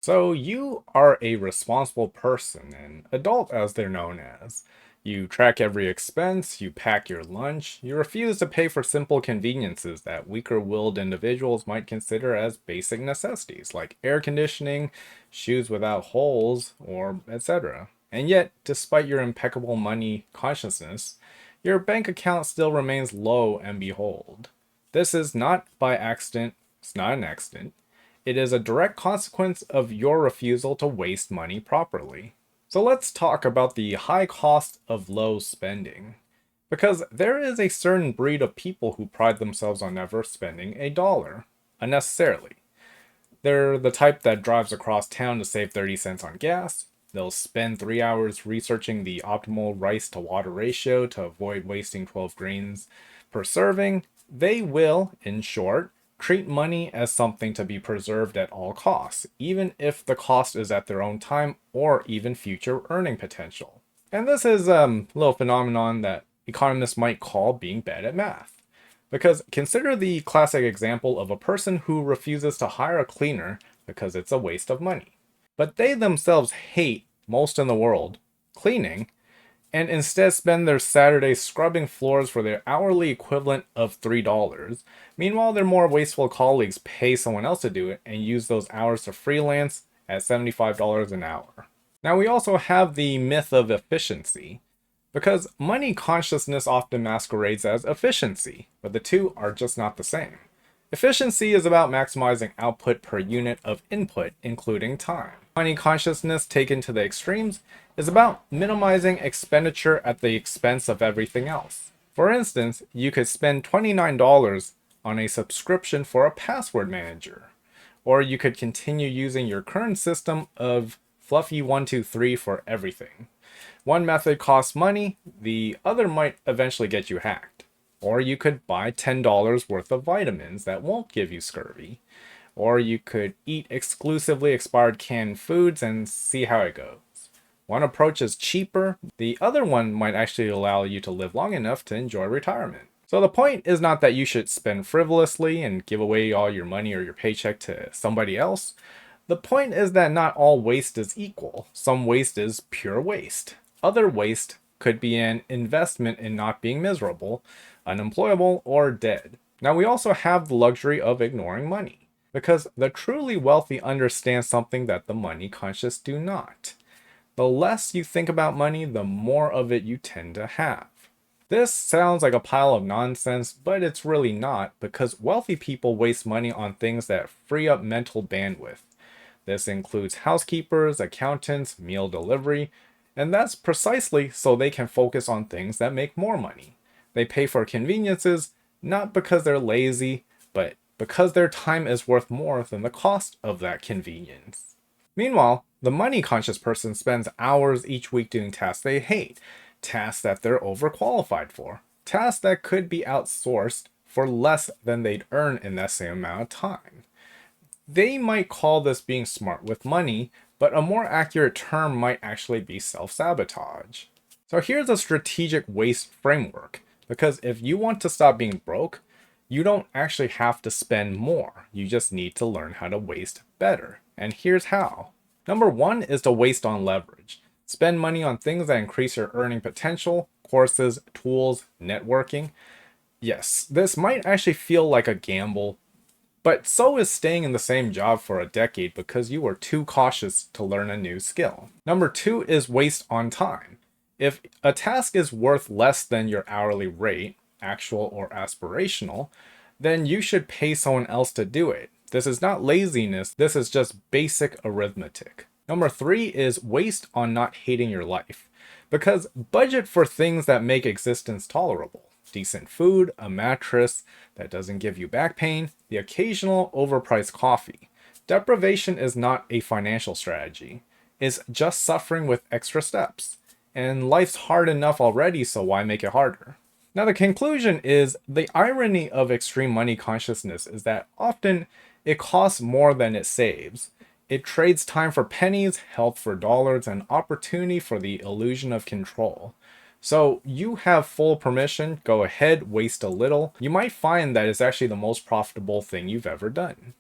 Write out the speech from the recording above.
So you are a responsible person, an adult as they're known as. You track every expense, you pack your lunch, you refuse to pay for simple conveniences that weaker-willed individuals might consider as basic necessities, like air conditioning, shoes without holes, or etc. And yet, despite your impeccable money consciousness, your bank account still remains low and behold. This is not by accident, it's not an accident. It is a direct consequence of your refusal to waste money properly. So let's talk about the high cost of low spending. Because there is a certain breed of people who pride themselves on never spending a dollar unnecessarily. They're the type that drives across town to save 30 cents on gas. They'll spend 3 hours researching the optimal rice to water ratio to avoid wasting 12 grains per serving. They will, in short, treat money as something to be preserved at all costs, even if the cost is at their own time or even future earning potential. And this is a little phenomenon that economists might call being bad at math. Because consider the classic example of a person who refuses to hire a cleaner because it's a waste of money. But they themselves hate, most in the world, cleaning, and instead spend their Saturdays scrubbing floors for their hourly equivalent of $3. Meanwhile, their more wasteful colleagues pay someone else to do it and use those hours to freelance at $75 an hour. Now, we also have the myth of efficiency. Because money consciousness often masquerades as efficiency, but the two are just not the same. Efficiency is about maximizing output per unit of input, including time. Money consciousness taken to the extremes is about minimizing expenditure at the expense of everything else. For instance, you could spend $29 on a subscription for a password manager, or you could continue using your current system of fluffy 123 for everything. One method costs money, the other might eventually get you hacked. Or you could buy $10 worth of vitamins that won't give you scurvy. Or you could eat exclusively expired canned foods and see how it goes. One approach is cheaper, the other one might actually allow you to live long enough to enjoy retirement. So the point is not that you should spend frivolously and give away all your money or your paycheck to somebody else. The point is that not all waste is equal. Some waste is pure waste. Other waste could be an investment in not being miserable, unemployable, or dead. Now, we also have the luxury of ignoring money, because the truly wealthy understand something that the money conscious do not. The less you think about money, the more of it you tend to have. This sounds like a pile of nonsense, but it's really not, because wealthy people waste money on things that free up mental bandwidth. This includes housekeepers, accountants, meal delivery, and that's precisely so they can focus on things that make more money. They pay for conveniences not because they're lazy, but because their time is worth more than the cost of that convenience. Meanwhile, the money conscious person spends hours each week doing tasks they hate, tasks that they're overqualified for, tasks that could be outsourced for less than they'd earn in that same amount of time. They might call this being smart with money, but a more accurate term might actually be self-sabotage. So here's a strategic waste framework, because if you want to stop being broke, you don't actually have to spend more. You just need to learn how to waste better. And here's how. Number one is to waste on leverage. Spend money on things that increase your earning potential, courses, tools, networking. Yes, this might actually feel like a gamble, but so is staying in the same job for a decade because you were too cautious to learn a new skill. Number two is waste on time. If a task is worth less than your hourly rate, actual or aspirational, then you should pay someone else to do it. This is not laziness, this is just basic arithmetic. Number three is waste on not hating your life. Because budget for things that make existence tolerable. Decent food, a mattress that doesn't give you back pain, the occasional overpriced coffee. Deprivation is not a financial strategy. It's just suffering with extra steps. And life's hard enough already, so why make it harder? Now, the conclusion is the irony of extreme money consciousness is that often it costs more than it saves. It trades time for pennies, health for dollars, and opportunity for the illusion of control. So you have full permission, go ahead, waste a little. You might find that it's actually the most profitable thing you've ever done.